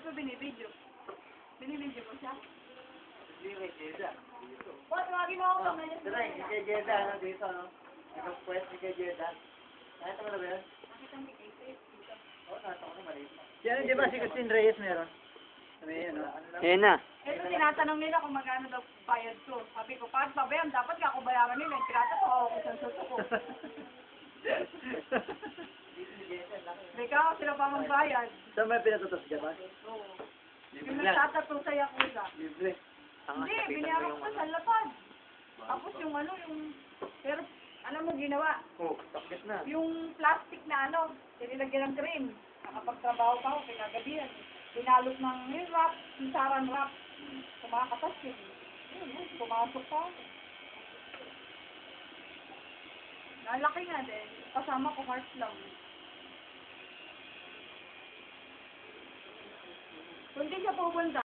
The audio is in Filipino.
Ba't mo binibidyo? Binibidyo ko siya? Hindi kay Jeda. Ba't lagi mo ako pag nandiyan? Tara, hindi kay Jeda, ano, dito, no? Nag-quest ni kay Jeda. Nakita mo na ba yan? Nakita mo kay Chris dito. Oo, nakita ko na maliit. Yan, di ba si Christine Reyes meron? May ano? Ayan na. Ito tinatanong nila kung magkano daw bayad ko. Sabi ko, pag babayan, dapat nga ako bayaran nila. Yung tinatanong ako sa suso ko. Hindi ka, sila pa magbayad. Saan may pinatutos ka ba? Oo. Yung nagtatato sa Yakuza. Libre. Hindi, binayaran ko sa lapad. Tapos yung ano, yung... Pero, alam mo ginawa? Oh, takit na. Yung plastic na ano, tinilagyan ng cream. Nakapagtrabaho pa ako, pinagabihan. Binalot ng yung wrap, yung saran wrap. Kumakatas yun. Yun, pumasok pa. Nalaki nga din. Kasama ko heart lang. Kung di siya pupunta,